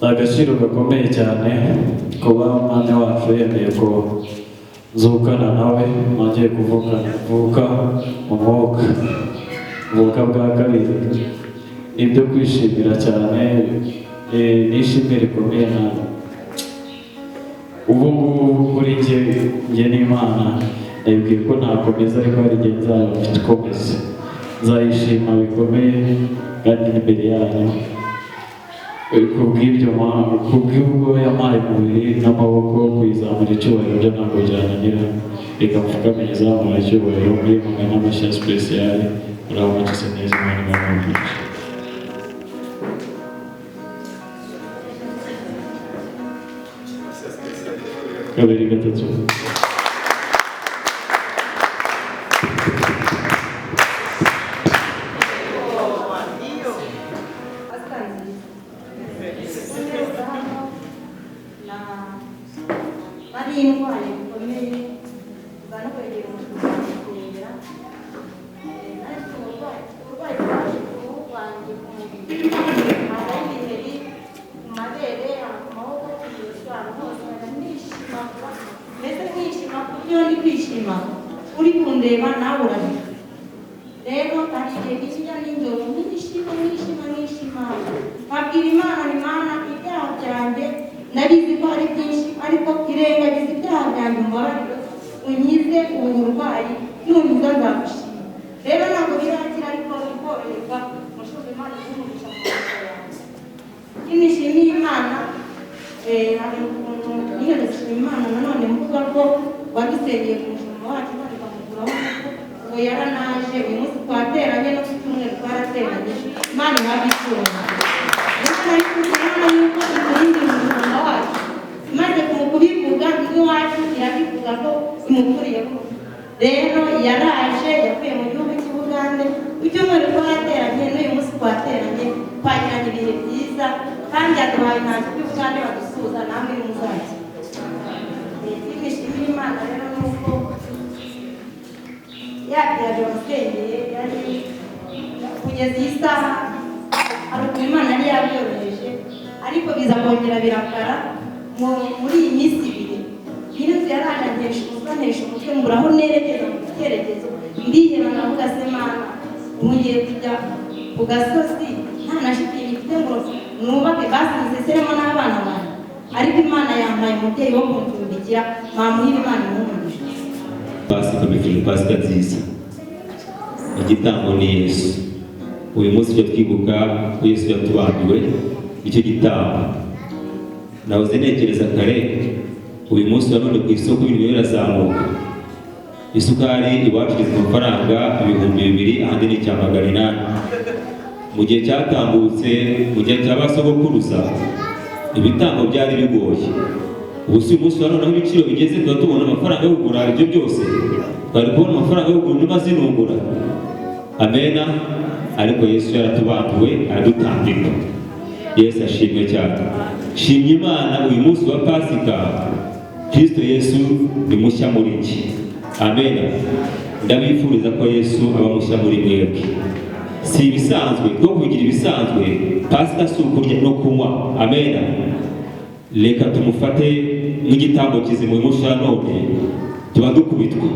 agaciro gakomeye cyane kuba umwanya wacu yemeye ko nzukana nawe nongeye kuvuka mu mwuka ubuka bwa kabiri. Ibyo kwishimira cyane, nishimwe rikomeye nawe. Ubu ngubu kuri njye n'Imana nabibwiye ko ntakomeza, ariko hari igihe nzaba mfite ukomeza, nzayishima bikomeye kandi imbere yanyu. Kubw'ubwo yampaye umubiri n'amaboko, kuyizamura icyubahiro byo ntabwo byananira. Reka mfukamire izamura icyubahiro muri Magana Mashya Special. Muramukize neza Imana ibamugishe. Kabiri gatatu. Pasika nziza. Igitambo ni Yesu. Uyu munsi cyo twibuka ko Yesu yatubambiwe, icyo gitambo. Nahoze ntekereza kare, uyu munsi nanone ku isoko ibintu birazamuka. Isukari iwacu igeze ku mafaranga 2,000, ahandi ni 800. Mu gihe cyatambutse, mu gihe cy'abasogokuruza, ibitambo byari bigoye. Ubu si umunsi wa none aho ibiciro bigeze, tuba tubona amafaranga yo kugura ibyo byose. Twari kubona amafaranga yo kugura inuma zinungura. Amena. Ariko Yesu yaratubambiwe, aradutambirwa. Yesu ashimwe cyane. Shimye Imana uyu munsi wa Pasika, Kristo Yesu ni mushya muri iki. Amena. Ndabifuriza ko Yesu aba mushya muri mwebwe. Si ibisanzwe, ko kugira ibisanzwe, Pasika si ukurya no kunywa. Amena. Reka tumufate nk'igitambo kizima uyu munsi wa none, tuba dukubitwa.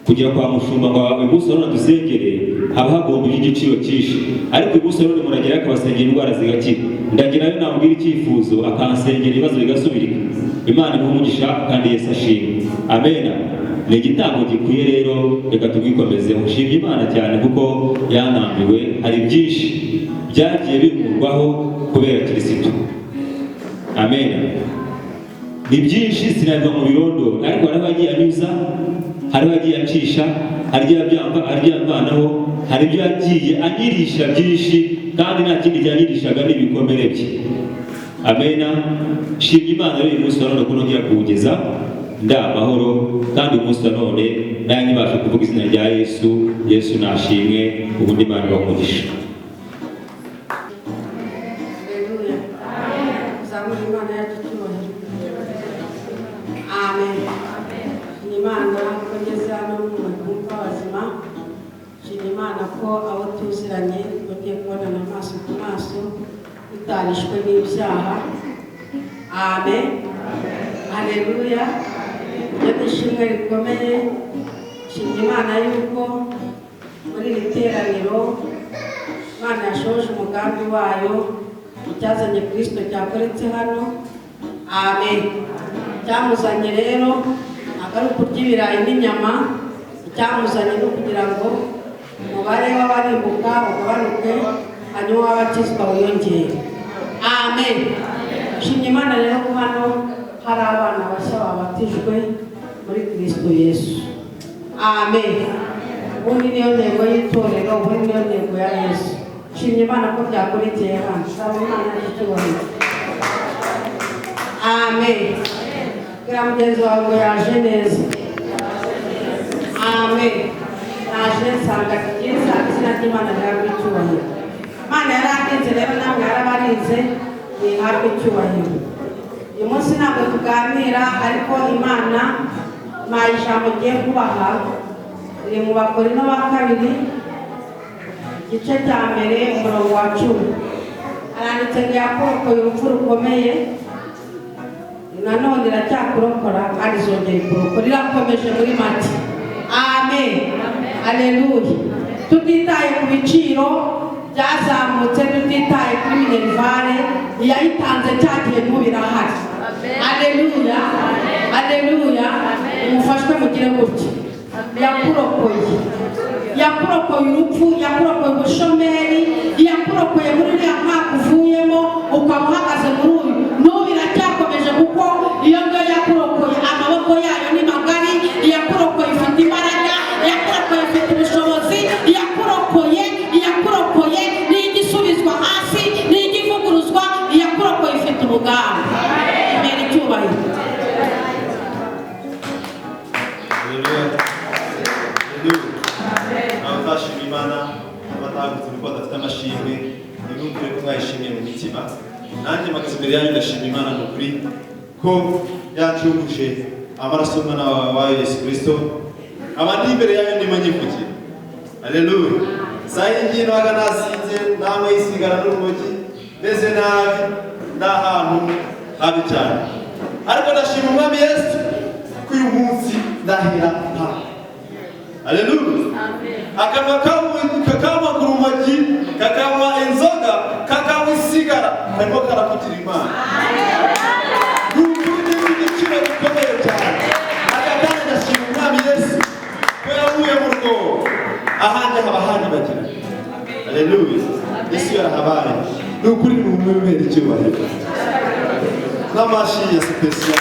Kugira kwa mushumba ngo uyu munsi wa none dusengere, haba hagomba igiciro cyinshi. Ariko uyu munsi wa none muragera akabasengera indwara zigakira. Ndagira nawe nabwira icyifuzo akansengera ibibazo bigasubirika. Imana imuhe umugisha kandi Yesu ashimwe. Amena. Ni igitambo gikwiye rero, reka tubwikomeze. Mushimye Imana cyane kuko yanambiwe. Hari byinshi byagiye bimurwaho kubera Kristo. Amen. Ni byinshi sinava mu birondo, ariko hari abagiye anyuza, hari abagiye acisha, hari abyamvanaho, hari ibyo yagiye anirisha byinshi, kandi nta kindi yanyirishaga n'ibikomere bye. Amen. Shimye Imana rero uyu munsi wa none ko nongera kuwugeza ndamahoro, kandi uyu munsi wa none nanjye mbasha kuvuga izina rya Yesu. Yesu nashimwe, ubundi Imana ibamugisha. Imana ko abo tuziranye bagiye kubonana amaso ku maso, dutanishwe n'ibyaha. Amen. Haleluya. Ibyo ishimwe rikomeye, nshimye Imana yuko muri iri teraniro Imana yashoje umugambi wayo, icyazanye Kristo cyakoretse hano. Amen. Icyamuzanye rero ntabwo ari ukurya ibirayi n'inyama, icyamuzanye no kugira ngo umubare w'abarimbuka ugabanuke, hanyuma w'abakizwa wiyongere. Amen. Nshimye Imana rero ko hano hari abana bashya babatijwe muri Kristo Yesu. Amen. Ubundi niyo ntego y'itorero, ubundi niyo ntego ya Yesu. Nshimye Imana ko byakorekeye hano. Saba Imana y'icyubahiro. Amen. Bwira mugenzi wawe ngo yaje neza. Amen. Naje nsanga byiza, izina ry'Imana rihabwe icyubahiro. Imana yararinze rero namwe yarabarinze, rihabwe icyubahiro. Uyu munsi ntabwo tuganira, ariko Imana mpaye ijambo ngiye kubaha riri mu Bakorino ba kabiri igice cya mbere umurongo wa 10. Aranditse ngo yakurokoye urupfu rukomeye, nanone iracyakurokora kandi izongera ikurokora. Irakomeje muri make. Amen. Haleluya. Tutitaye ku biciro byazamutse, tutitaye kuri minerivare yayitanze cyagiye mu birahari. Haleluya. Haleluya. Umufashwe mugire gutya. Yakurokoye. Yakurokoye urupfu, yakurokoye ubushomeri, yakurokoye muri uriya mwaka uvuyemo ukaba uhagaze muri uyu. N'ubu biracyakomeje kuko iyo ngo yakurokoye amaboko yayo ni magari, yakurokoye ifite imbaraga, yakurokoye ifite ubushobozi, yakurokoye ni igisubizwa hasi, ni igivuguruzwa, yakurokoye ifite umugambi. Imana icyubahiro. Abashimira Imana abatagutse uko badafite amashimwe, nibumvire ko mwayishimiye mu mitima. Nanjye magaze imbere yanyu ndashima Imana mu kuri ko yacunguje amaraso y'Umwana wa Yesu Kristo. Abandi imbere yanyu ndimo nyivugira. Haleluya. Sayingi naga nasinze namwe isigara n'urumogi meze nabi n'ahantu habi cyane. Ariko ndashima Umwami Yesu ko uyu munsi ndahira nta. Haleluya. Akanwa kakanywa ku rumogi, kakanywa inzoga, kakanywa isigara, karimo karakugira Imana. N'ukuri n'igiciro gikomeye cyane. Agatanga ndashima Umwami Yesu ko yavuye mu rwobo, ahandi haba handi bagira. Haleluya. Yesu yarahabaye. N'ukuri n'umwemere icyubahiro. N'amashi ya special.